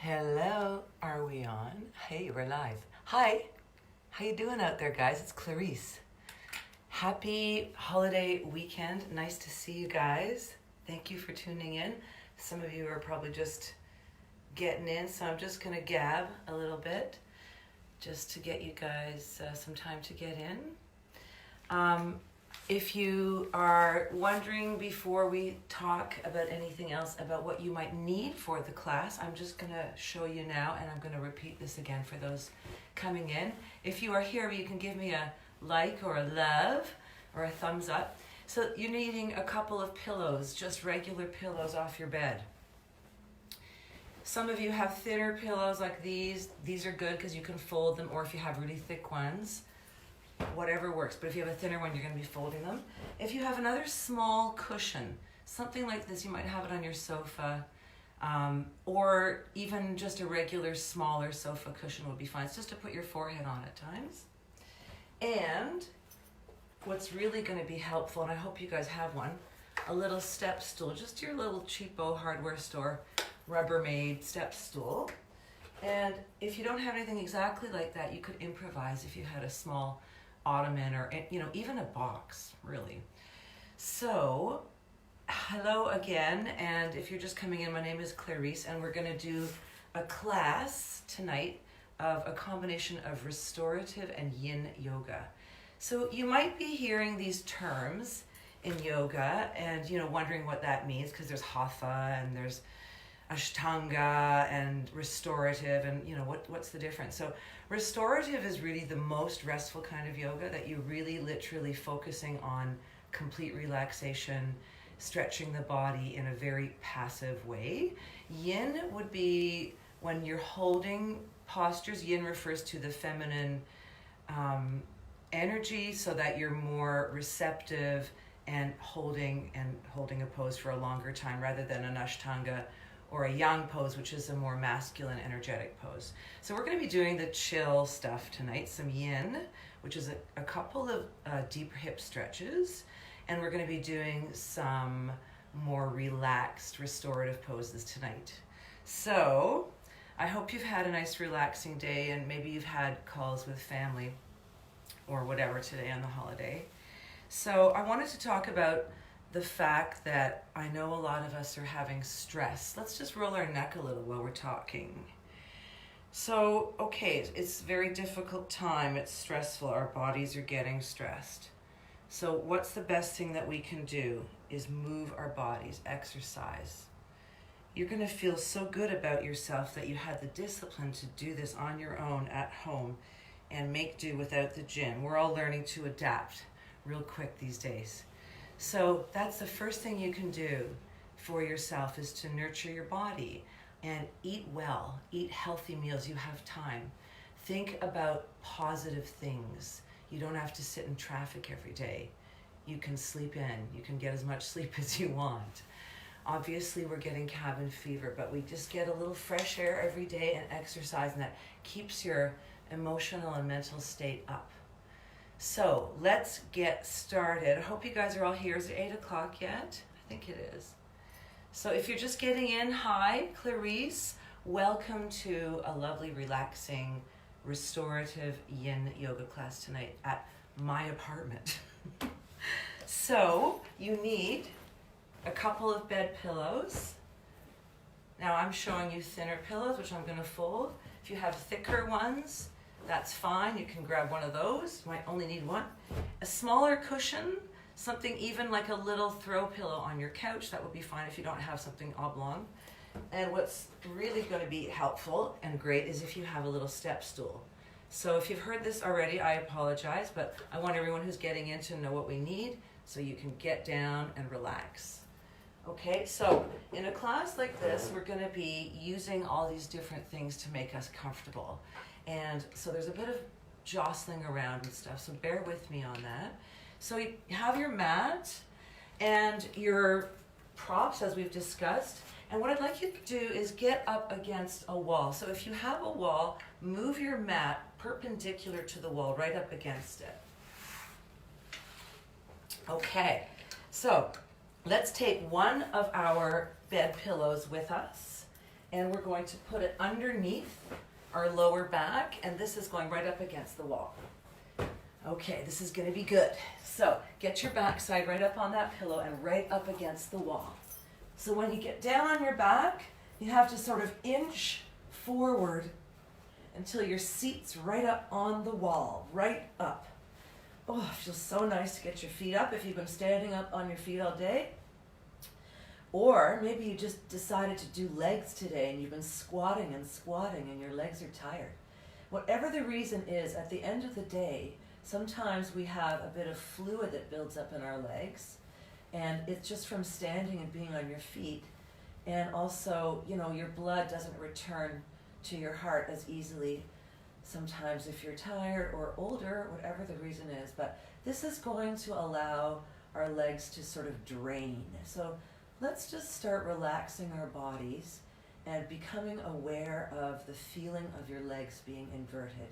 Hello, are we on? Hey, we're live. Hi, how you doing out there, guys? It's Clarisse. Happy holiday weekend. Nice to see you guys. Thank you for tuning in. Some of you are probably just getting in, so I'm just gonna gab a little bit just to get you guys some time to get in. If you are wondering before we talk about anything else about what you might need for the class, I'm just going to show you now, and I'm going to repeat this again for those coming in. If you are here, you can give me a like or a love or a thumbs up. So you're needing a couple of pillows, just regular pillows off your bed. Some of you have thinner pillows like these. These are good because you can fold them, or if you have really thick ones, whatever works. But if you have a thinner one, you're going to be folding them. If you have another small cushion, something like this, you might have it on your sofa, or even just a regular smaller sofa cushion would be fine. It's just to put your forehead on at times. And what's really going to be helpful, and I hope you guys have one, a little step stool, just your little cheapo hardware store Rubbermaid step stool. And if you don't have anything exactly like that, you could improvise if you had a small ottoman or, even a box, really. So, hello again, and if you're just coming in, my name is Clarisse, and we're going to do a class tonight of a combination of restorative and yin yoga. So you might be hearing these terms in yoga and, wondering what that means, because there's hatha and there's Ashtanga and restorative, and what's the difference? So restorative is really the most restful kind of yoga, that you're really literally focusing on complete relaxation, stretching the body in a very passive way. Yin would be when you're holding postures. Yin refers to the feminine energy, so that you're more receptive and holding a pose for a longer time, rather than an Ashtanga or a yang pose, which is a more masculine, energetic pose. So we're going to be doing the chill stuff tonight, some yin, which is a couple of deep hip stretches, and we're going to be doing some more relaxed, restorative poses tonight. So I hope you've had a nice, relaxing day, and maybe you've had calls with family or whatever today on the holiday. So I wanted to talk about the fact that I know a lot of us are having stress. Let's just roll our neck a little while we're talking. So, okay, it's a very difficult time. It's stressful. Our bodies are getting stressed. So what's the best thing that we can do is move our bodies, exercise. You're going to feel so good about yourself that you had the discipline to do this on your own at home and make do without the gym. We're all learning to adapt real quick these days. So that's the first thing you can do for yourself, is to nurture your body and eat well, eat healthy meals. You have time. Think about positive things. You don't have to sit in traffic every day. You can sleep in. You can get as much sleep as you want. Obviously, we're getting cabin fever, but we just get a little fresh air every day and exercise, and that keeps your emotional and mental state up. So let's get started. I hope you guys are all here. Is it 8 o'clock yet? I think it is. So if you're just getting in, hi, Clarisse. Welcome to a lovely, relaxing, restorative yin yoga class tonight at my apartment. So you need a couple of bed pillows. Now I'm showing you thinner pillows, which I'm going to fold. If you have thicker ones, that's fine. You can grab one of those. You might only need one. A smaller cushion, something even like a little throw pillow on your couch, that would be fine if you don't have something oblong. And what's really going to be helpful and great is if you have a little step stool. So if you've heard this already, I apologize, but I want everyone who's getting in to know what we need so you can get down and relax. Okay, so in a class like this, we're going to be using all these different things to make us comfortable. And so there's a bit of jostling around and stuff, so bear with me on that. So you have your mat and your props, as we've discussed. And what I'd like you to do is get up against a wall. So if you have a wall, move your mat perpendicular to the wall, right up against it. Okay, so let's take one of our bed pillows with us. and we're going to put it underneath our lower back, and this is going right up against the wall. Okay, this is going to be good. So get your backside right up on that pillow and right up against the wall. So when you get down on your back, you have to sort of inch forward until your seat's right up on the wall, right up. Oh, it feels so nice to get your feet up if you've been standing up on your feet all day. Or maybe you just decided to do legs today and you've been squatting and your legs are tired. Whatever the reason is, at the end of the day, sometimes we have a bit of fluid that builds up in our legs, and it's just from standing and being on your feet. And also, your blood doesn't return to your heart as easily sometimes if you're tired or older, whatever the reason is. But this is going to allow our legs to sort of drain. So let's just start relaxing our bodies and becoming aware of the feeling of your legs being inverted.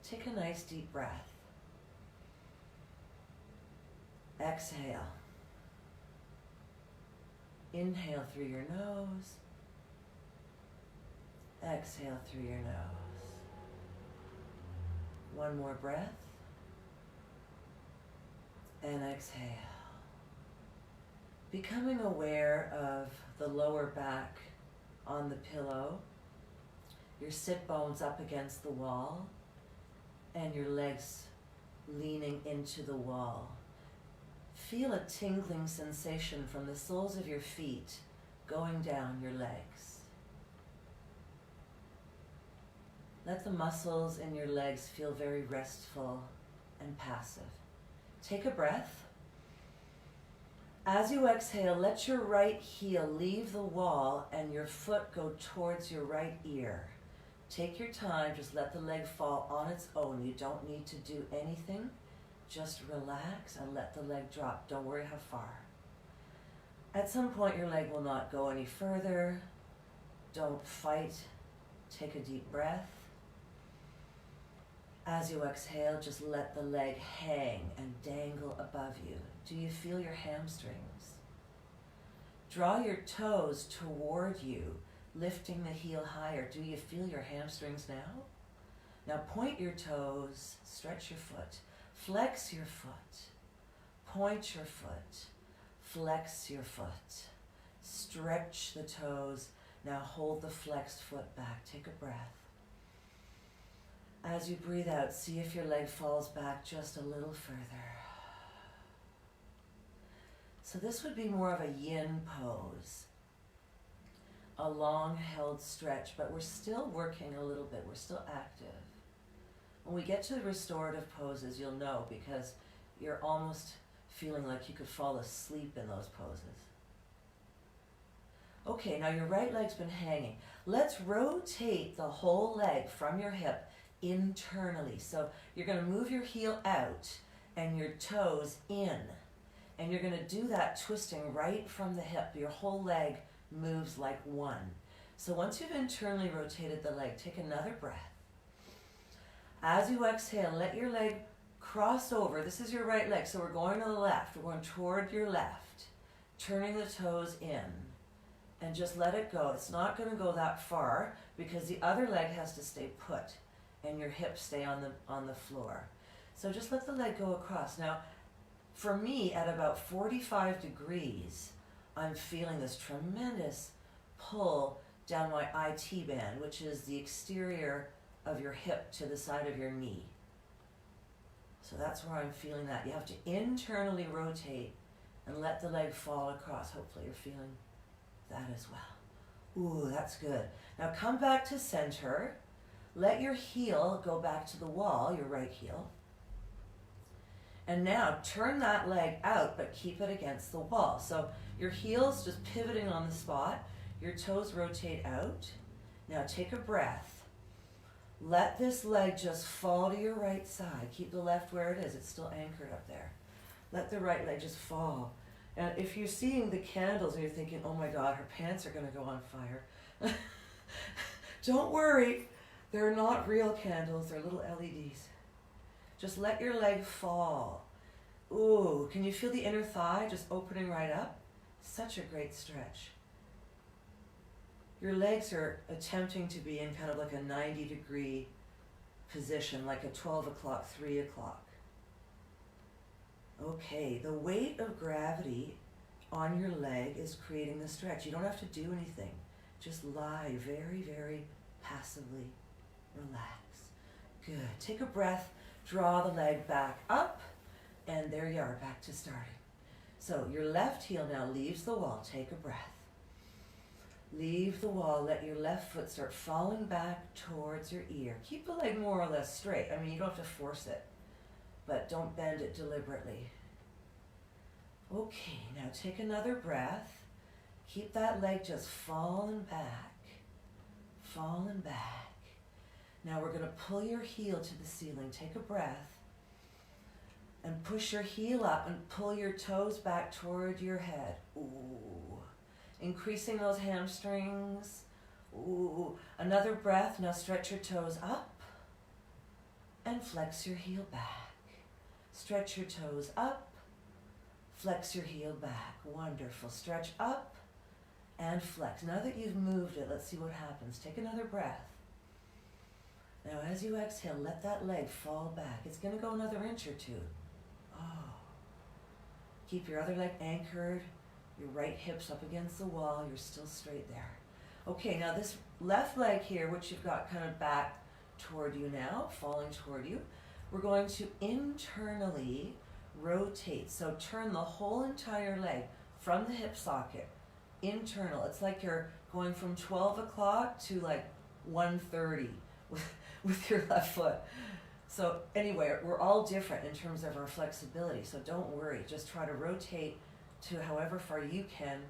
Take a nice deep breath. Exhale. Inhale through your nose. Exhale through your nose. One more breath. And exhale. Becoming aware of the lower back on the pillow, your sit bones up against the wall, and your legs leaning into the wall. Feel a tingling sensation from the soles of your feet going down your legs. Let the muscles in your legs feel very restful and passive. Take a breath. As you exhale, let your right heel leave the wall and your foot go towards your right ear. Take your time, just let the leg fall on its own. You don't need to do anything. Just relax and let the leg drop. Don't worry how far. At some point, your leg will not go any further. Don't fight. Take a deep breath. As you exhale, just let the leg hang and dangle above you. Do you feel your hamstrings? Draw your toes toward you, lifting the heel higher. Do you feel your hamstrings now? Now point your toes, stretch your foot, flex your foot, point your foot, flex your foot, stretch the toes. Now hold the flexed foot back. Take a breath. As you breathe out, see if your leg falls back just a little further. So this would be more of a yin pose, a long held stretch, but we're still working a little bit, we're still active. When we get to the restorative poses, you'll know because you're almost feeling like you could fall asleep in those poses. Okay, now your right leg's been hanging. Let's rotate the whole leg from your hip internally. So you're going to move your heel out and your toes in. And you're going to do that twisting right from the hip. Your whole leg moves like one. So once you've internally rotated the leg, take another breath. As you exhale, let your leg cross over. This is your right leg, so we're going to the left. We're going toward your left, turning the toes in. And just let it go. It's not going to go that far because the other leg has to stay put and your hips stay on the floor. So just let the leg go across. Now, for me, at about 45 degrees, I'm feeling this tremendous pull down my IT band, which is the exterior of your hip to the side of your knee. So that's where I'm feeling that. You have to internally rotate and let the leg fall across. Hopefully you're feeling that as well. Ooh, that's good. Now come back to center. Let your heel go back to the wall, your right heel. And now turn that leg out, but keep it against the wall. So your heel's just pivoting on the spot. Your toes rotate out. Now take a breath. Let this leg just fall to your right side. Keep the left where it is. It's still anchored up there. Let the right leg just fall. And if you're seeing the candles and you're thinking, oh my God, her pants are going to go on fire. Don't worry. They're not real candles. They're little LEDs. Just let your leg fall. Ooh, can you feel the inner thigh just opening right up? Such a great stretch. your legs are attempting to be in kind of like a 90-degree position, like a 12 o'clock, 3 o'clock. Okay, the weight of gravity on your leg is creating the stretch. You don't have to do anything. Just lie very, very passively. Relax. Good. Take a breath, draw the leg back up, and there you are, back to starting. So your left heel now leaves the wall. Take a breath. Leave the wall. Let your left foot start falling back towards your ear. Keep the leg more or less straight. I mean, you don't have to force it, but don't bend it deliberately. Okay, now take another breath. Keep that leg just falling back. Falling back. Now we're going to pull your heel to the ceiling. Take a breath. And push your heel up and pull your toes back toward your head. Ooh. Increasing those hamstrings. Ooh. Another breath. Now stretch your toes up and flex your heel back. Stretch your toes up, flex your heel back. Wonderful. Stretch up and flex. Now that you've moved it, let's see what happens. Take another breath. Now as you exhale, let that leg fall back. It's going to go another inch or two. Oh. Keep your other leg anchored. Your right hip's up against the wall. You're still straight there. Okay, now this left leg here, which you've got kind of back toward you now, falling toward you, we're going to internally rotate. So turn the whole entire leg from the hip socket, internal. It's like you're going from 12 o'clock to like 1:30 with your left foot. So anyway, we're all different in terms of our flexibility, so don't worry. Just try to rotate to however far you can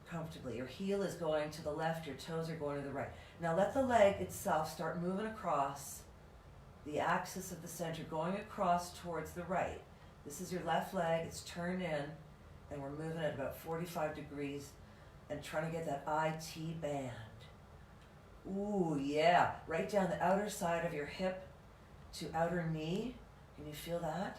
comfortably. Your heel is going to the left, your toes are going to the right. Now let the leg itself start moving across the axis of the center, going across towards the right. This is your left leg, it's turned in, and we're moving at about 45 degrees and trying to get that IT band. Ooh, yeah, right down the outer side of your hip to outer knee. Can you feel that?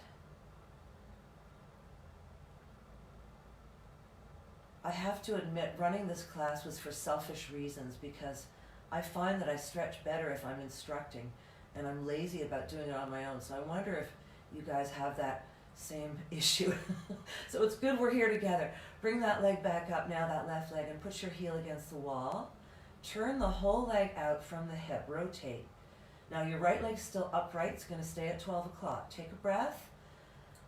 I have to admit, running this class was for selfish reasons because I find that I stretch better if I'm instructing, and I'm lazy about doing it on my own. So I wonder if you guys have that same issue. So it's good we're here together. Bring that leg back up now, that left leg, and put your heel against the wall. Turn the whole leg out from the hip. Rotate. Now your right leg's still upright. It's going to stay at 12 o'clock. Take a breath.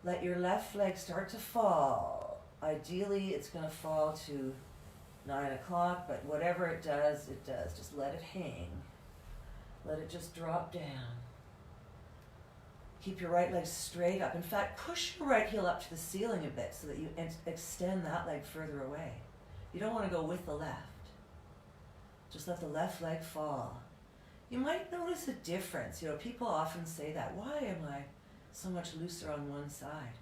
Let your left leg start to fall. Ideally, it's going to fall to 9 o'clock, but whatever it does, it does. Just let it hang. Let it just drop down. Keep your right leg straight up. In fact, push your right heel up to the ceiling a bit so that you extend that leg further away. You don't want to go with the left. Just let the left leg fall. You might notice a difference. You know, people often say that. Why am I so much looser on one side?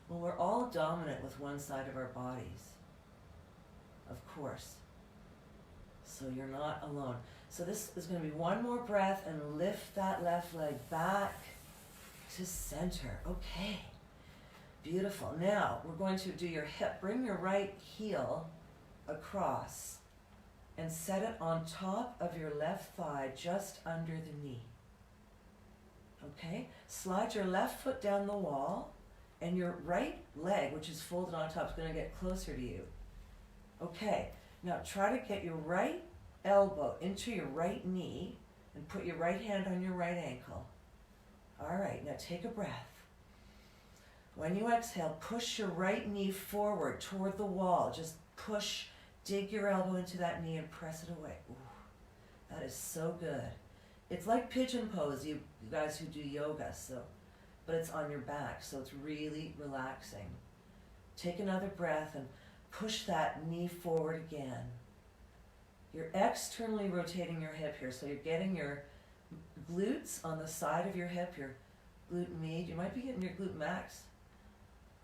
Well, we're all dominant with one side of our bodies, of course. So you're not alone. So this is going to be one more breath and lift that left leg back to center. Okay, beautiful. Now we're going to do your hip. Bring your right heel across and set it on top of your left thigh, just under the knee. Okay, slide your left foot down the wall, and your right leg, which is folded on top, is going to get closer to you. Okay, now try to get your right elbow into your right knee and put your right hand on your right ankle. All right, now take a breath. When you exhale, push your right knee forward toward the wall. Just push, dig your elbow into that knee and press it away. Ooh, that is so good. It's like pigeon pose, you guys who do yoga, but it's on your back, so it's really relaxing. Take another breath and push that knee forward again. You're externally rotating your hip here, so you're getting your glutes on the side of your hip, your glute med. You might be getting your glute max.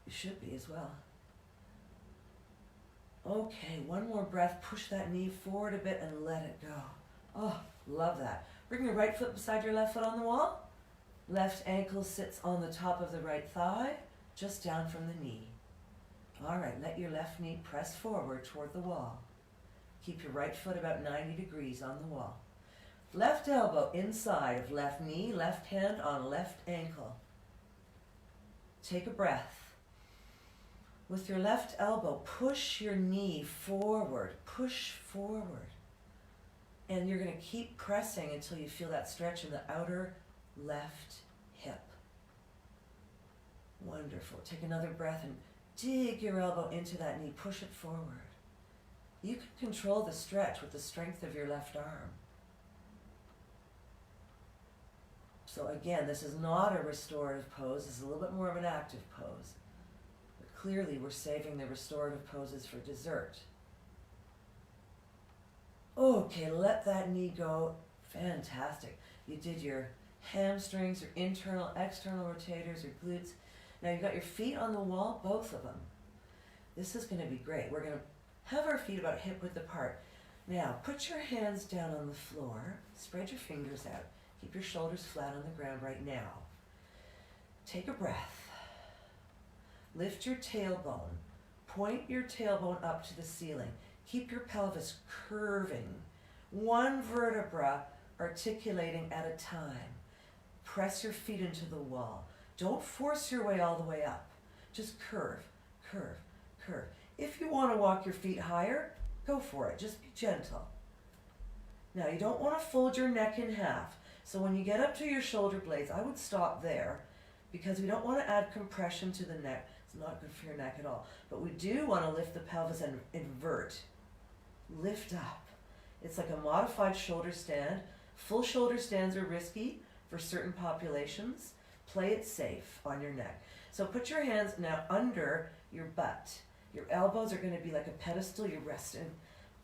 You should be as well. Okay, one more breath. Push that knee forward a bit and let it go. Oh, love that. Bring your right foot beside your left foot on the wall. Left ankle sits on the top of the right thigh, just down from the knee. All right, let your left knee press forward toward the wall. Keep your right foot about 90 degrees on the wall. Left elbow inside of left knee, left hand on left ankle. Take a breath. With your left elbow, push your knee forward. Push forward. And you're going to keep pressing until you feel that stretch in the outer left hip. Wonderful. Take another breath and dig your elbow into that knee. Push it forward. You can control the stretch with the strength of your left arm. So again, this is not a restorative pose. This is a little bit more of an active pose. But clearly we're saving the restorative poses for dessert. Okay, let that knee go. Fantastic. You did your hamstrings, your internal, external rotators, your glutes. Now you've got your feet on the wall, both of them. This is going to be great. We're going to have our feet about hip width apart. Now, put your hands down on the floor. Spread your fingers out. Keep your shoulders flat on the ground right now. Take a breath. Lift your tailbone. Point your tailbone up to the ceiling. Keep your pelvis curving. One vertebra articulating at a time. Press your feet into the wall. Don't force your way all the way up. Just curve, curve, curve. If you want to walk your feet higher, go for it. Just be gentle. Now, you don't want to fold your neck in half. So when you get up to your shoulder blades, I would stop there because we don't want to add compression to the neck. It's not good for your neck at all. But we do want to lift the pelvis and invert. Lift up. It's like a modified shoulder stand. Full shoulder stands are risky for certain populations. Play it safe on your neck. So put your hands now under your butt. Your elbows are going to be like a pedestal you're resting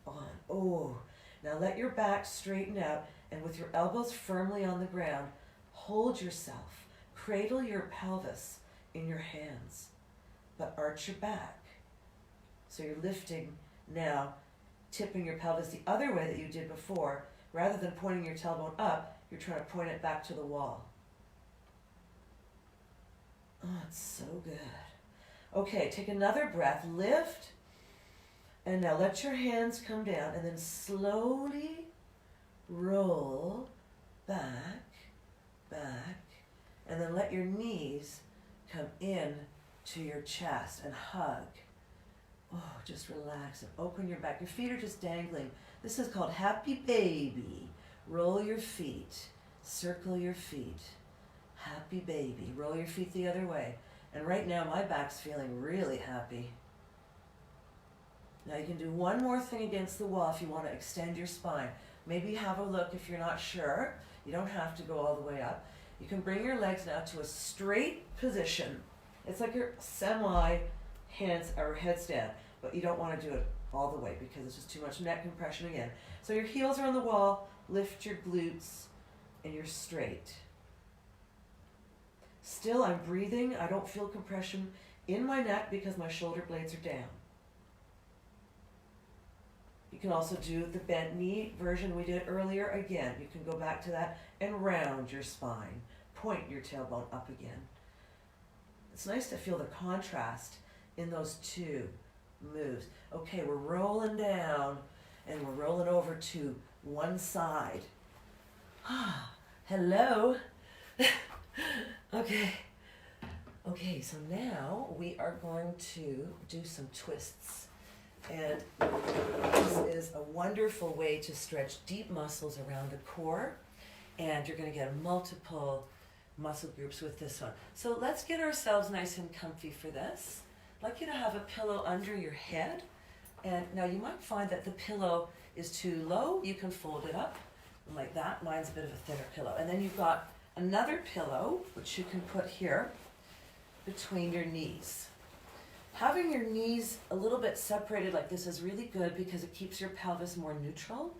on. Oh, now let your back straighten out, and with your elbows firmly on the ground, hold yourself. Cradle your pelvis in your hands, but arch your back. So you're lifting now, tipping your pelvis the other way that you did before. Rather than pointing your tailbone up, you're trying to point it back to the wall. Oh, it's so good. Okay, take another breath, lift, and now let your hands come down, and then slowly roll back, back, and then let your knees come in to your chest and hug. Oh, just relax and open your back. Your feet are just dangling. This is called happy baby. Roll your feet, circle your feet. Happy baby. Roll your feet the other way. And right now my back's feeling really happy. Now you can do one more thing against the wall if you want to extend your spine. Maybe have a look if you're not sure. You don't have to go all the way up. You can bring your legs now to a straight position. It's like your semi-hands or headstand, but you don't want to do it all the way because it's just too much neck compression again. So your heels are on the wall, lift your glutes, and you're straight. Still, I'm breathing. I don't feel compression in my neck because my shoulder blades are down. You can also do the bent knee version we did earlier. Again, you can go back to that and round your spine. Point your tailbone up again. It's nice to feel the contrast in those two moves. Okay, we're rolling down and we're rolling over to one side. Hello. Okay, so now we are going to do some twists. And this is a wonderful way to stretch deep muscles around the core. And you're going to get multiple muscle groups with this one. So let's get ourselves nice and comfy for this. I'd like you to have a pillow under your head. And now you might find that the pillow is too low. You can fold it up like that. Mine's a bit of a thinner pillow. And then you've got another pillow, which you can put here between your knees. Having your knees a little bit separated like this is really good because it keeps your pelvis more neutral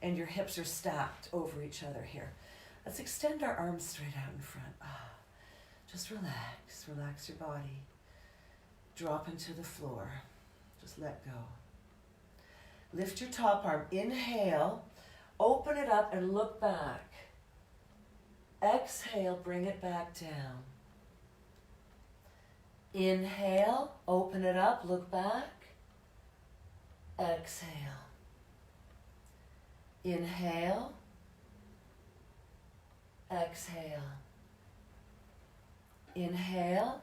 and your hips are stacked over each other here. Let's extend our arms straight out in front. Just relax your body. Drop into the floor. Just let go. Lift your top arm, inhale, open it up and look back. Exhale, bring it back down. Inhale, open it up, look back. Exhale. Inhale. Exhale. Inhale.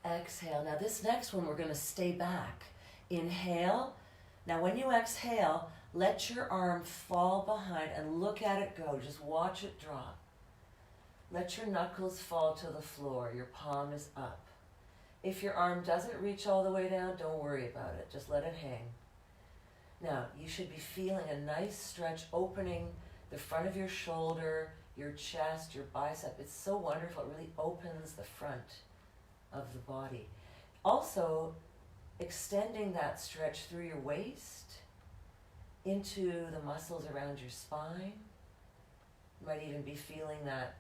Exhale. Now this next one, we're going to stay back. Inhale. Now when you exhale, let your arm fall behind and look at it go. Just watch it drop. Let your knuckles fall to the floor. Your palm is up. If your arm doesn't reach all the way down, don't worry about it. Just let it hang. Now, you should be feeling a nice stretch opening the front of your shoulder, your chest, your bicep. It's so wonderful. It really opens the front of the body. Also, extending that stretch through your waist into the muscles around your spine. You might even be feeling that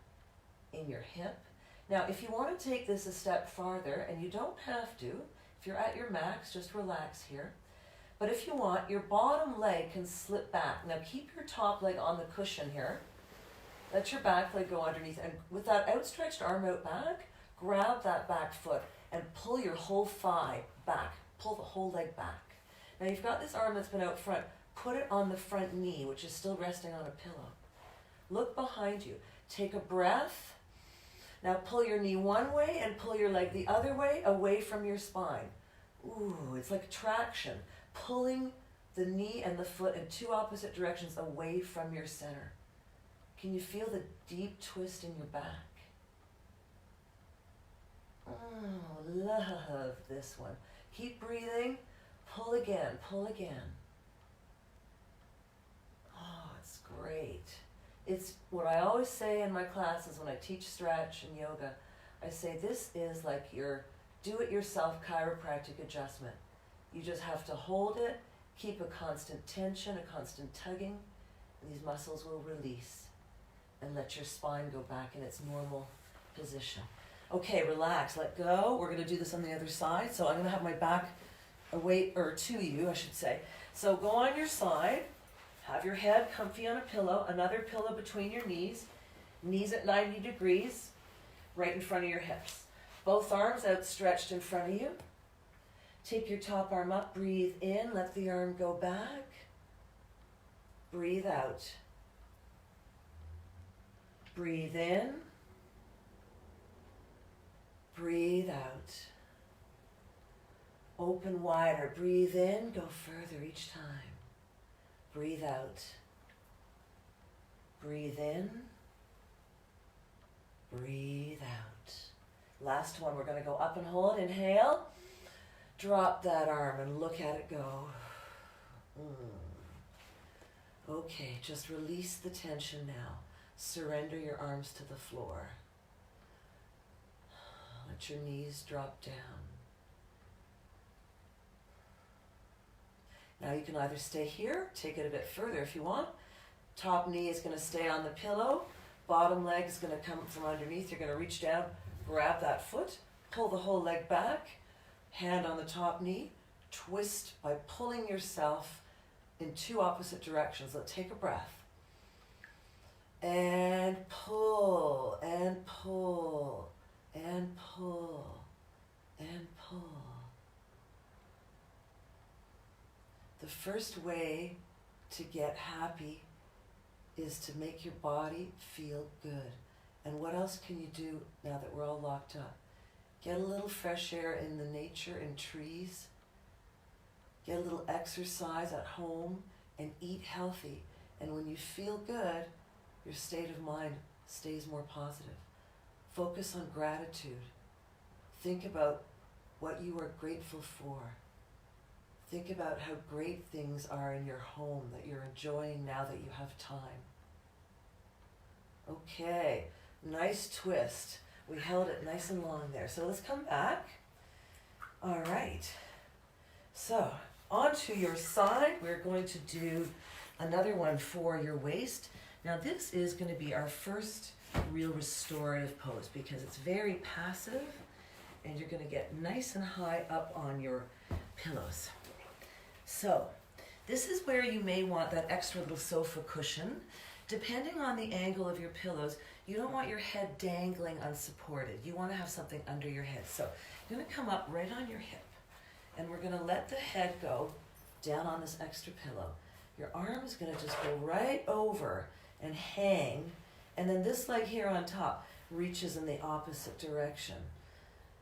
in your hip. Now, if you want to take this a step farther, and you don't have to, if you're at your max, just relax here. But if you want, your bottom leg can slip back. Now, keep your top leg on the cushion here. Let your back leg go underneath. And with that outstretched arm out back, grab that back foot and pull your whole thigh back. Pull the whole leg back. Now, you've got this arm that's been out front. Put it on the front knee, which is still resting on a pillow. Look behind you. Take a breath. Now pull your knee one way and pull your leg the other way, away from your spine. Ooh, it's like traction. Pulling the knee and the foot in two opposite directions away from your center. Can you feel the deep twist in your back? Oh, love this one. Keep breathing. Pull again, pull again. Oh, it's great. It's what I always say in my classes when I teach stretch and yoga. I say this is like your do-it-yourself chiropractic adjustment. You just have to hold it, keep a constant tension, a constant tugging, and these muscles will release and let your spine go back in its normal position. Okay, relax, let go. We're going to do this on the other side. So I'm going to have my back away, or to you, I should say. So go on your side. Have your head comfy on a pillow, another pillow between your knees at 90 degrees, right in front of your hips. Both arms outstretched in front of you. Take your top arm up, breathe in, let the arm go back. Breathe out. Breathe in. Breathe out. Open wider, breathe in, go further each time. Breathe out. Breathe in. Breathe out. Last one, we're going to go up and hold. Inhale. Drop that arm and look at it go. Okay, just release the tension now. Surrender your arms to the floor. Let your knees drop down. Now you can either stay here, take it a bit further if you want. Top knee is going to stay on the pillow. Bottom leg is going to come from underneath. You're going to reach down, grab that foot, pull the whole leg back, hand on the top knee, twist by pulling yourself in two opposite directions. Let's take a breath. And pull, and pull, and pull, and pull. The first way to get happy is to make your body feel good. And what else can you do now that we're all locked up? Get a little fresh air in the nature, in trees. Get a little exercise at home and eat healthy. And when you feel good, your state of mind stays more positive. Focus on gratitude. Think about what you are grateful for. Think about how great things are in your home that you're enjoying now that you have time. Okay, nice twist. We held it nice and long there. So let's come back. All right. So onto your side, we're going to do another one for your waist. Now this is going to be our first real restorative pose because it's very passive and you're going to get nice and high up on your pillows. So this is where you may want that extra little sofa cushion. Depending on the angle of your pillows, you don't want your head dangling unsupported. You want to have something under your head. So you're going to come up right on your hip and we're going to let the head go down on this extra pillow. your arm is going to just go right over and hang, and then this leg here on top reaches in the opposite direction.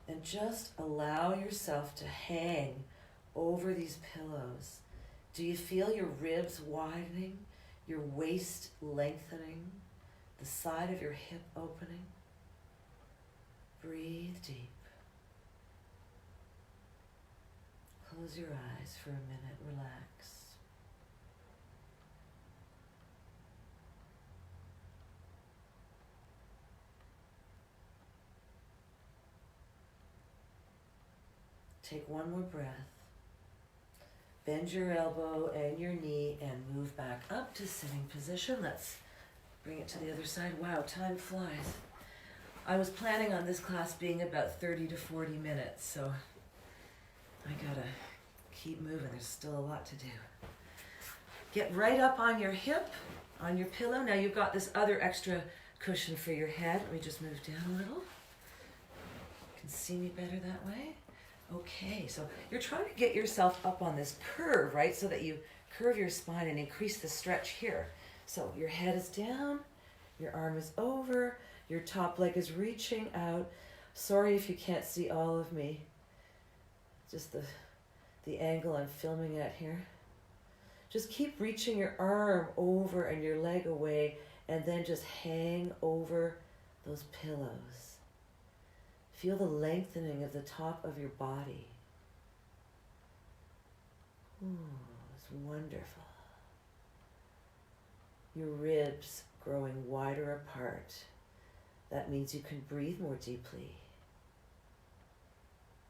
And just allow yourself to hang over these pillows. Do you feel your ribs widening, your waist lengthening, the side of your hip opening? Breathe deep. Close your eyes for a minute, relax. Take one more breath. Bend your elbow and your knee and move back up to sitting position. Let's bring it to the other side. Wow, time flies. I was planning on this class being about 30 to 40 minutes, so I gotta keep moving. There's still a lot to do. Get right up on your hip, on your pillow. Now you've got this other extra cushion for your head. Let me just move down a little. You can see me better that way. Okay, so you're trying to get yourself up on this curve, right? So that you curve your spine and increase the stretch here. So your head is down, your arm is over, your top leg is reaching out. Sorry if you can't see all of me. Just the angle I'm filming at here. Just keep reaching your arm over and your leg away, and then just hang over those pillows. Feel the lengthening of the top of your body. Ooh, it's wonderful. Your ribs growing wider apart. That means you can breathe more deeply.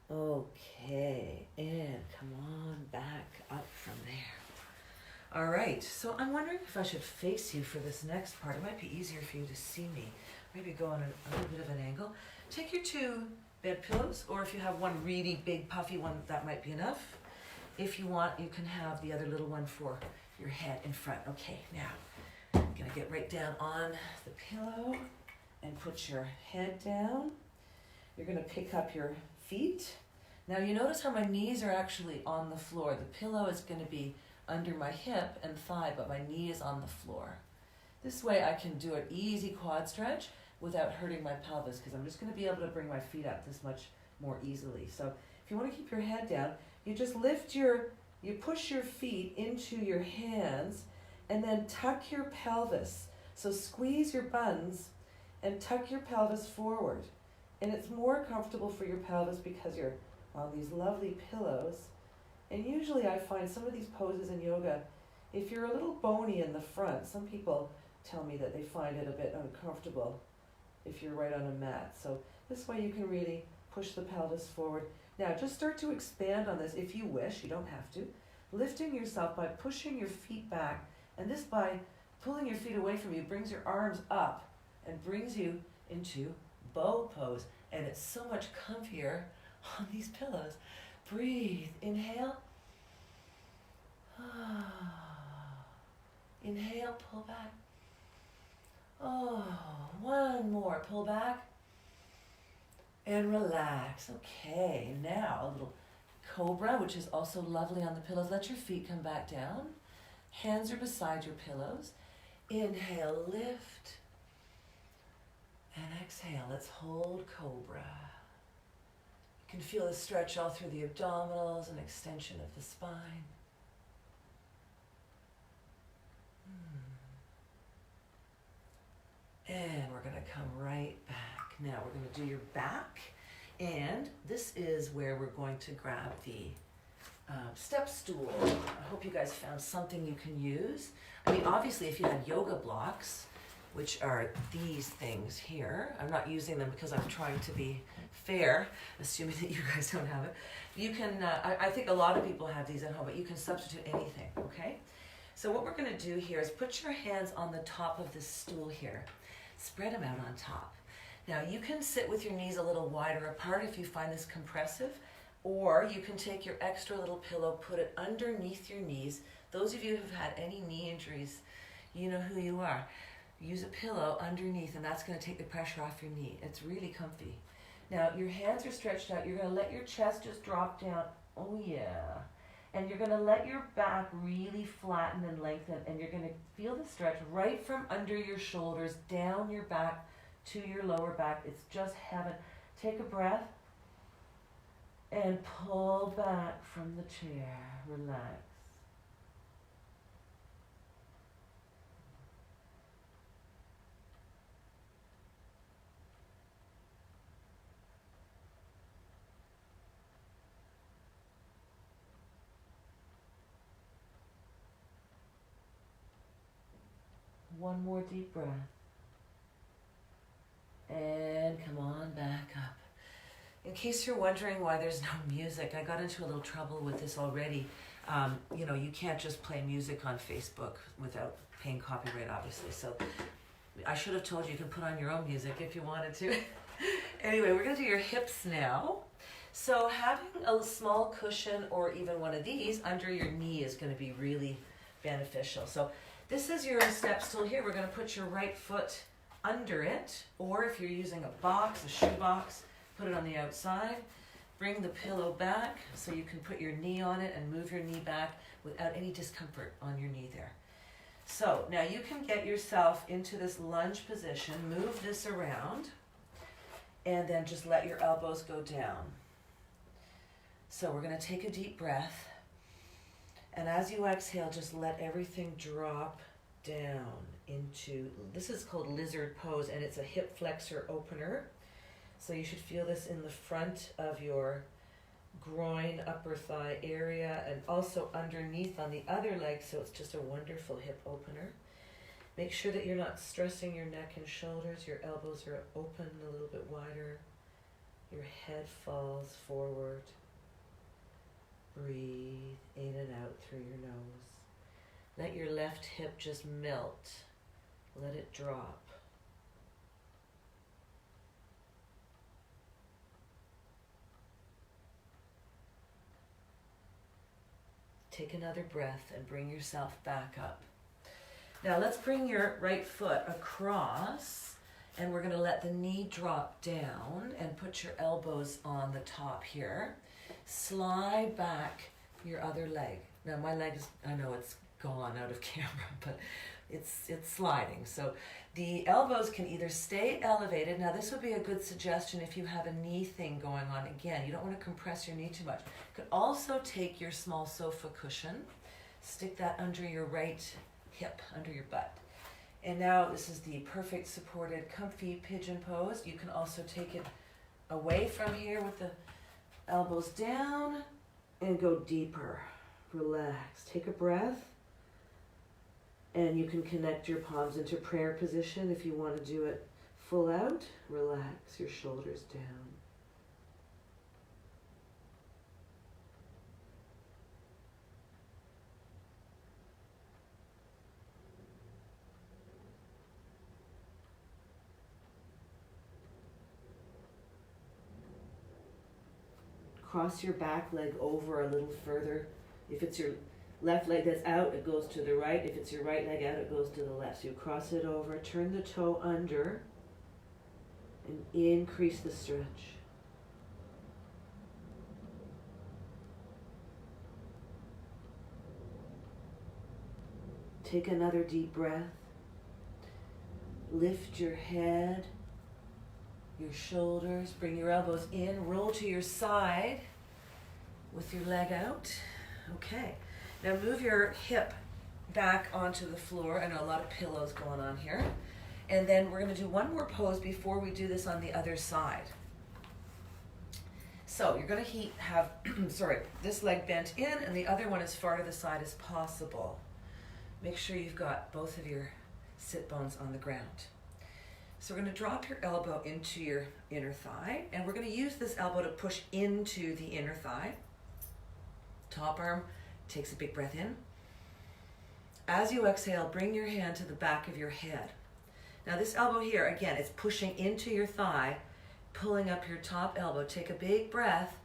Okay, and come on back up from there. All right, so I'm wondering if I should face you for this next part. It might be easier for you to see me. Maybe go on a little bit of an angle. Take your two bed pillows, or if you have one really big puffy one, that might be enough. If you want, you can have the other little one for your head in front. Okay, now I'm gonna get right down on the pillow and put your head down. You're gonna pick up your feet. Now you notice how my knees are actually on the floor. The pillow is gonna be under my hip and thigh, but my knee is on the floor. This way I can do an easy quad stretch without hurting my pelvis, because I'm just going to be able to bring my feet up this much more easily. So if you want to keep your head down, you just you push your feet into your hands and then tuck your pelvis. So squeeze your buns and tuck your pelvis forward. And it's more comfortable for your pelvis because you're on these lovely pillows. And usually I find some of these poses in yoga, if you're a little bony in the front, some people tell me that they find it a bit uncomfortable if you're right on a mat. So this way you can really push the pelvis forward. Now just start to expand on this if you wish, you don't have to. Lifting yourself by pushing your feet back, and this by pulling your feet away from you brings your arms up and brings you into bow pose. And it's so much comfier on these pillows. Breathe, inhale. Inhale, pull back. Oh, one more, pull back. And relax. Okay, now a little cobra, which is also lovely on the pillows. Let your feet come back down. Hands are beside your pillows. Inhale, lift. And exhale, let's hold cobra. You can feel the stretch all through the abdominals and extension of the spine. And we're going to come right back. Now we're going to do your back. And this is where we're going to grab the step stool. I hope you guys found something you can use. I mean, obviously, if you had yoga blocks, which are these things here, I'm not using them because I'm trying to be fair, assuming that you guys don't have it. You can, I think a lot of people have these at home, but you can substitute anything, okay? So what we're going to do here is put your hands on the top of this stool here. Spread them out on top. Now you can sit with your knees a little wider apart if you find this compressive, or you can take your extra little pillow, put it underneath your knees. Those of you who've had any knee injuries, you know who you are. Use a pillow underneath, and that's going to take the pressure off your knee. It's really comfy. Now your hands are stretched out. You're going to let your chest just drop down. Oh yeah. And you're going to let your back really flatten and lengthen, and you're going to feel the stretch right from under your shoulders, down your back to your lower back. It's just heaven. Take a breath and pull back from the chair. Relax. One more deep breath. And come on back up. In case you're wondering why there's no music, I got into a little trouble with this already. You can't just play music on Facebook without paying copyright, obviously. So I should have told you you can put on your own music if you wanted to. Anyway, we're going to do your hips now. So having a small cushion or even one of these under your knee is going to be really beneficial. So this is your step stool here. We're going to put your right foot under it, or if you're using a box, a shoe box, put it on the outside. Bring the pillow back so you can put your knee on it and move your knee back without any discomfort on your knee there. So now you can get yourself into this lunge position, move this around, and then just let your elbows go down. So we're going to take a deep breath, and as you exhale, just let everything drop down into, this is called lizard pose, and it's a hip flexor opener. So you should feel this in the front of your groin, upper thigh area, and also underneath on the other leg, so it's just a wonderful hip opener. Make sure that you're not stressing your neck and shoulders. Your elbows are open a little bit wider. Your head falls forward. Breathe in and out through your nose. Let your left hip just melt. Let it drop. Take another breath and bring yourself back up. Now let's bring your right foot across, and we're going to let the knee drop down and put your elbows on the top here. Slide back your other leg. Now my leg is, I know it's gone out of camera, but it's sliding. So the elbows can either stay elevated. Now this would be a good suggestion if you have a knee thing going on. Again, you don't want to compress your knee too much. You could also take your small sofa cushion, stick that under your right hip, under your butt. And now this is the perfect supported comfy pigeon pose. You can also take it away from here with the elbows down and go deeper. Relax. Take a breath. And you can connect your palms into prayer position if you want to do it full out. Relax your shoulders down. Cross your back leg over a little further. If it's your left leg that's out, it goes to the right. If it's your right leg out, it goes to the left. So you cross it over, turn the toe under, and increase the stretch. Take another deep breath. Lift your head, your shoulders, bring your elbows in, roll to your side with your leg out. Okay. Now move your hip back onto the floor. I know a lot of pillows going on here. And then we're going to do one more pose before we do this on the other side. So you're going to have this leg bent in and the other one as far to the side as possible. Make sure you've got both of your sit bones on the ground. So we're going to drop your elbow into your inner thigh, and we're going to use this elbow to push into the inner thigh. Top arm takes a big breath in. As you exhale, bring your hand to the back of your head. Now this elbow here, again, it's pushing into your thigh, pulling up your top elbow. Take a big breath,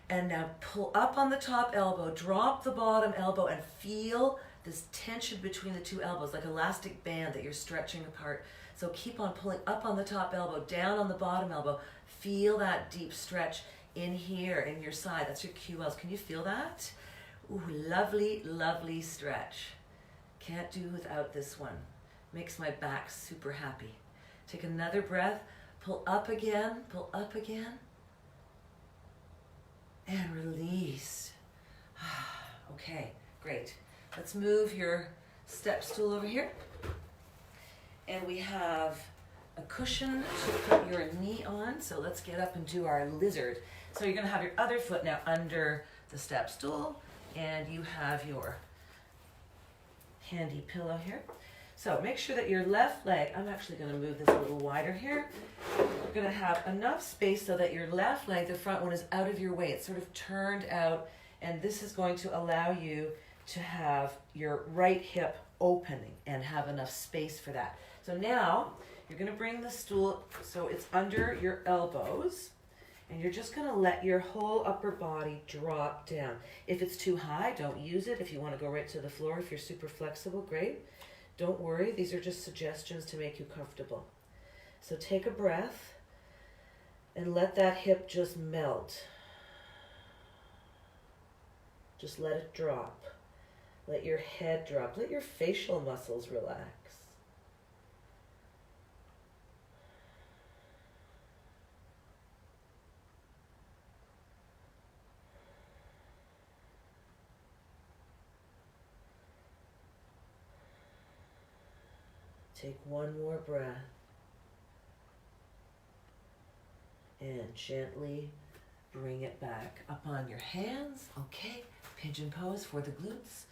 and now pull up on the top elbow, drop the bottom elbow, and feel this tension between the two elbows, like elastic band that you're stretching apart. So keep on pulling up on the top elbow, down on the bottom elbow. Feel that deep stretch in here, in your side. That's your QLs. Can you feel that? Ooh, lovely, lovely stretch. Can't do without this one. Makes my back super happy. Take another breath. Pull up again, and release. Okay, great. Let's move your step stool over here. And we have a cushion to put your knee on. So let's get up and do our lizard. So you're gonna have your other foot now under the step stool, and you have your handy pillow here. So make sure that your left leg, I'm actually going to move this a little wider here. You're going to have enough space so that your left leg, the front one, is out of your way. It's sort of turned out, and this is going to allow you to have your right hip opening and have enough space for that. So now you're going to bring the stool so it's under your elbows, and you're just going to let your whole upper body drop down. If it's too high, don't use it. If you want to go right to the floor, if you're super flexible, great. Don't worry, these are just suggestions to make you comfortable. So take a breath and let that hip just melt. Just let it drop. Let your head drop. Let your facial muscles relax. Take one more breath and gently bring it back up on your hands. Okay, pigeon pose for the glutes.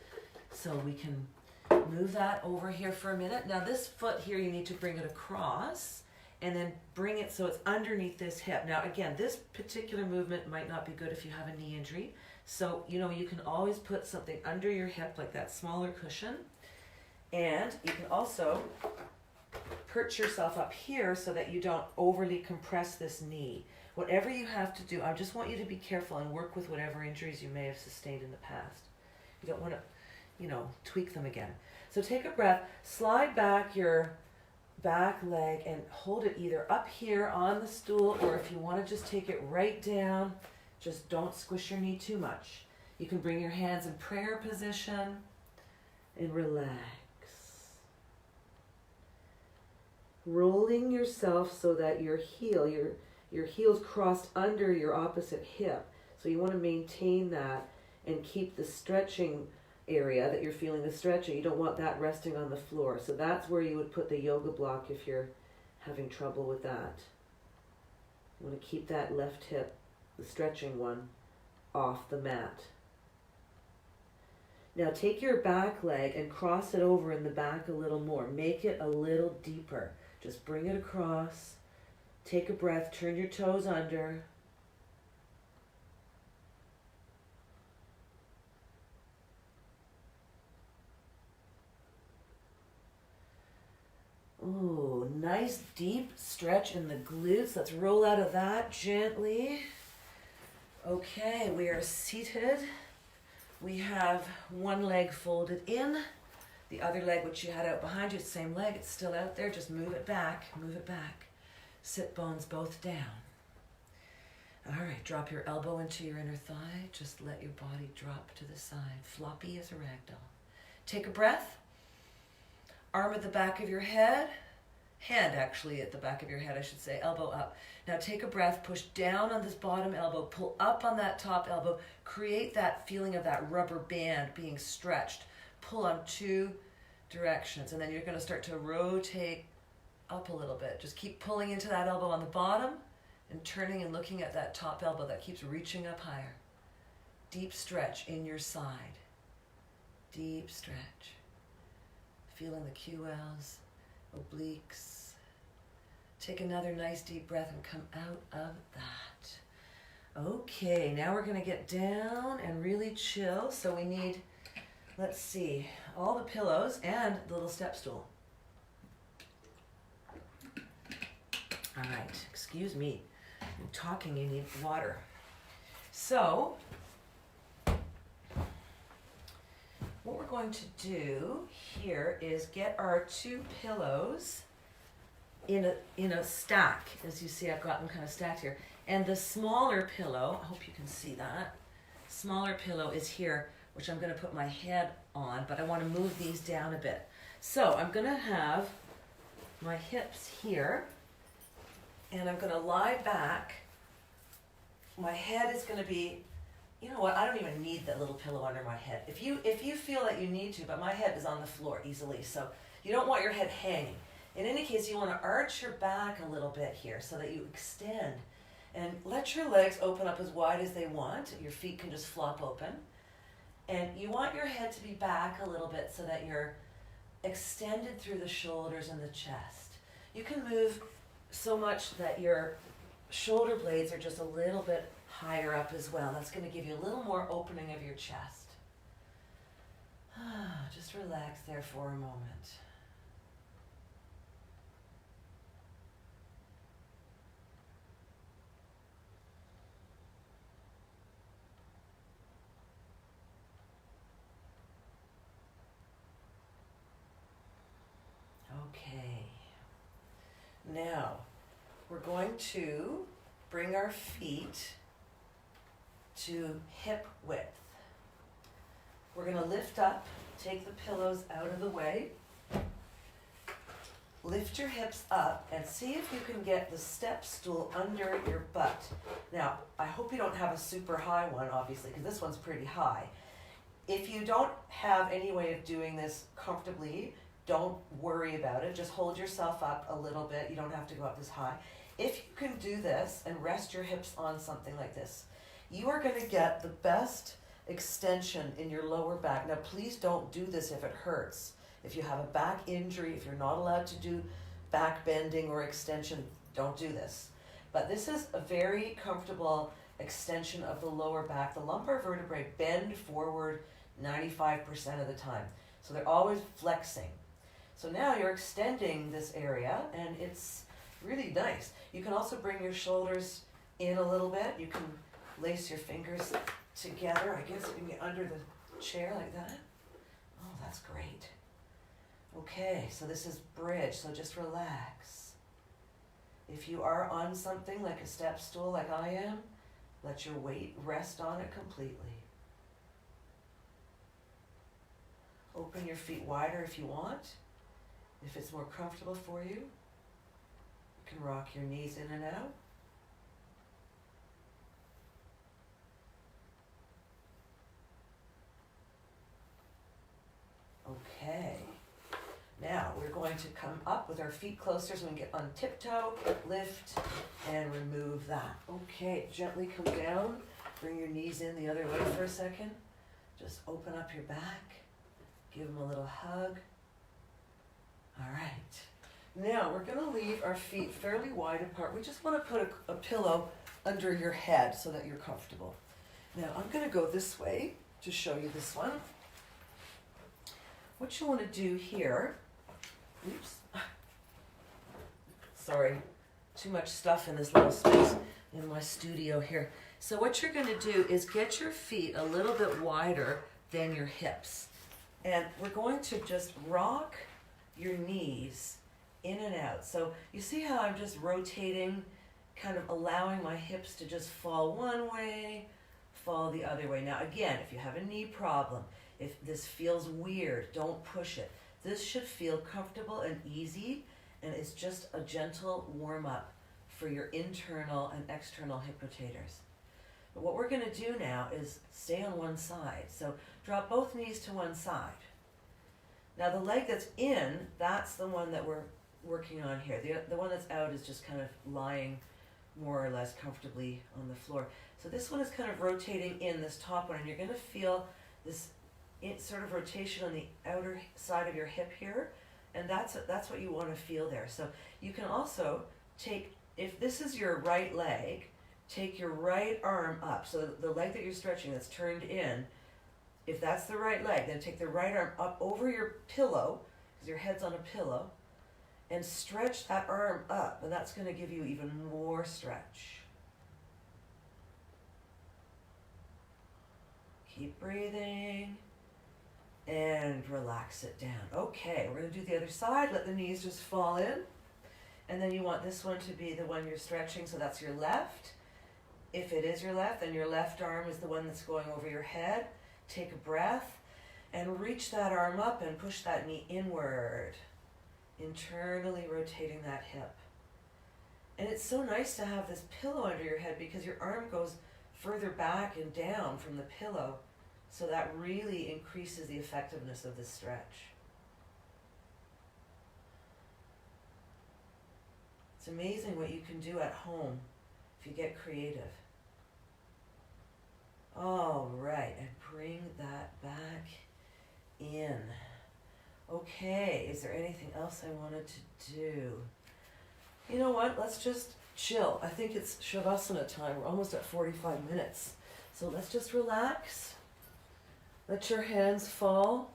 So we can move that over here for a minute. Now this foot here, you need to bring it across and then bring it so it's underneath this hip. Now again, this particular movement might not be good if you have a knee injury. So, you know, you can always put something under your hip like that smaller cushion. And you can also perch yourself up here so that you don't overly compress this knee. Whatever you have to do, I just want you to be careful and work with whatever injuries you may have sustained in the past. You don't want to, you know, tweak them again. So take a breath, slide back your back leg and hold it either up here on the stool, or if you want to just take it right down, just don't squish your knee too much. You can bring your hands in prayer position and relax. Rolling yourself so that your heel's crossed under your opposite hip. So you want to maintain that and keep the stretching area that you're feeling the stretching. You don't want that resting on the floor. So that's where you would put the yoga block if you're having trouble with that. You want to keep that left hip, the stretching one, off the mat. Now take your back leg and cross it over in the back a little more. Make it a little deeper. Just bring it across. Take a breath. Turn your toes under. Ooh, nice deep stretch in the glutes. Let's roll out of that gently. Okay, we are seated. We have one leg folded in. The other leg, which you had out behind you, same leg, it's still out there. Just move it back, move it back. Sit bones both down. All right, drop your elbow into your inner thigh. Just let your body drop to the side, floppy as a rag doll. Take a breath. Arm at the back of your head. Hand actually at the back of your head, I should say, elbow up. Now take a breath, push down on this bottom elbow, pull up on that top elbow, create that feeling of that rubber band being stretched. Pull on two directions, and then you're going to start to rotate up a little bit. Just keep pulling into that elbow on the bottom and turning and looking at that top elbow that keeps reaching up higher. Deep stretch in your side. Deep stretch. Feeling the QLs, obliques. Take another nice deep breath and come out of that. Okay, now we're going to get down and really chill. So we need, let's see, all the pillows and the little step stool. All right, excuse me. I'm talking, you need water. So, what we're going to do here is get our two pillows in a stack. As you see, I've got them kind of stacked here. And the smaller pillow, I hope you can see that, smaller pillow is here which I'm going to put my head on, but I want to move these down a bit. So I'm going to have my hips here, and I'm going to lie back. My head is going to be, you know what, I don't even need that little pillow under my head. If you feel that you need to, but my head is on the floor easily, so you don't want your head hanging. In any case, you want to arch your back a little bit here so that you extend, and let your legs open up as wide as they want. Your feet can just flop open. And you want your head to be back a little bit so that you're extended through the shoulders and the chest. You can move so much that your shoulder blades are just a little bit higher up as well. That's going to give you a little more opening of your chest. Just relax there for a moment. Okay, now we're going to bring our feet to hip width. We're going to lift up, take the pillows out of the way, lift your hips up, and see if you can get the step stool under your butt. Now, I hope you don't have a super high one, obviously, because this one's pretty high. If you don't have any way of doing this comfortably, don't worry about it. Just hold yourself up a little bit. You don't have to go up this high. If you can do this and rest your hips on something like this, you are going to get the best extension in your lower back. Now, please don't do this if it hurts. If you have a back injury, if you're not allowed to do back bending or extension, don't do this. But this is a very comfortable extension of the lower back. The lumbar vertebrae bend forward 95% of the time. So they're always flexing. So now you're extending this area, and it's really nice. You can also bring your shoulders in a little bit. You can lace your fingers together. I guess you can get under the chair like that. Oh, that's great. Okay, so this is bridge, so just relax. If you are on something like a step stool like I am, let your weight rest on it completely. Open your feet wider if you want. If it's more comfortable for you, you can rock your knees in and out. Okay. Now we're going to come up with our feet closer so we can get on tiptoe, lift, and remove that. Okay, gently come down. Bring your knees in the other way for a second. Just open up your back. Give them a little hug. All right. Now we're going to leave our feet fairly wide apart. We just want to put a pillow under your head so that you're comfortable. Now I'm going to go this way to show you this one. What you want to do here, oops, sorry, too much stuff in this little space in my studio here. So what you're going to do is get your feet a little bit wider than your hips. And we're going to just rock your knees in and out. So you see how I'm just rotating, kind of allowing my hips to just fall one way, fall the other way. Now again, if you have a knee problem, if this feels weird, don't push it. This should feel comfortable and easy, and it's just a gentle warm-up for your internal and external hip rotators. But what we're going to do now is stay on one side. So drop both knees to one side. Now the leg that's in, that's the one that we're working on here. The one that's out is just kind of lying more or less comfortably on the floor. So this one is kind of rotating in, this top one, and you're going to feel this sort of rotation on the outer side of your hip here, and that's what you want to feel there. So you can also take, if this is your right leg, take your right arm up. So the leg that you're stretching that's turned in, if that's the right leg, then take the right arm up over your pillow, because your head's on a pillow, and stretch that arm up, and that's going to give you even more stretch. Keep breathing. And relax it down. Okay, we're going to do the other side. Let the knees just fall in. And then you want this one to be the one you're stretching, so that's your left. If it is your left, then your left arm is the one that's going over your head. Take a breath and reach that arm up and push that knee inward, internally rotating that hip. And it's so nice to have this pillow under your head because your arm goes further back and down from the pillow, so that really increases the effectiveness of this stretch. It's amazing what you can do at home if you get creative. All right, and bring that back in. Okay, is there anything else I wanted to do? You know what, let's just chill. I think it's Shavasana time. We're almost at 45 minutes. So let's just relax. Let your hands fall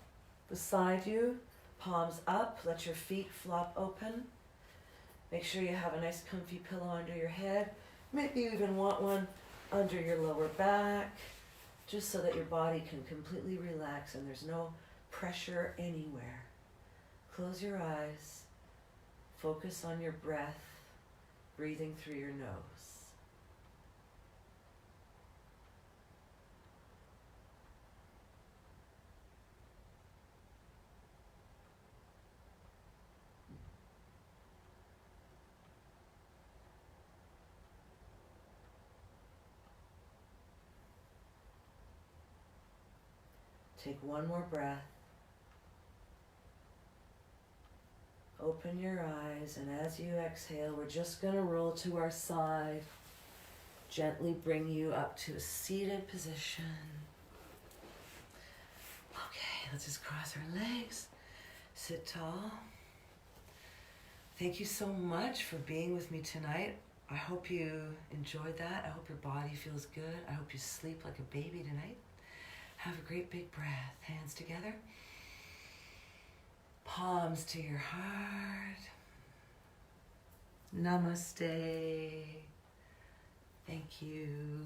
beside you, palms up. Let your feet flop open. Make sure you have a nice comfy pillow under your head. Maybe you even want one under your lower back, just so that your body can completely relax and there's no pressure anywhere. Close your eyes. Focus on your breath, breathing through your nose. Take one more breath. Open your eyes, and as you exhale, we're just going to roll to our side. Gently bring you up to a seated position. Okay, let's just cross our legs. Sit tall. Thank you so much for being with me tonight. I hope you enjoyed that. I hope your body feels good. I hope you sleep like a baby tonight. Have a great big breath. Hands together. Palms to your heart. Namaste. Thank you.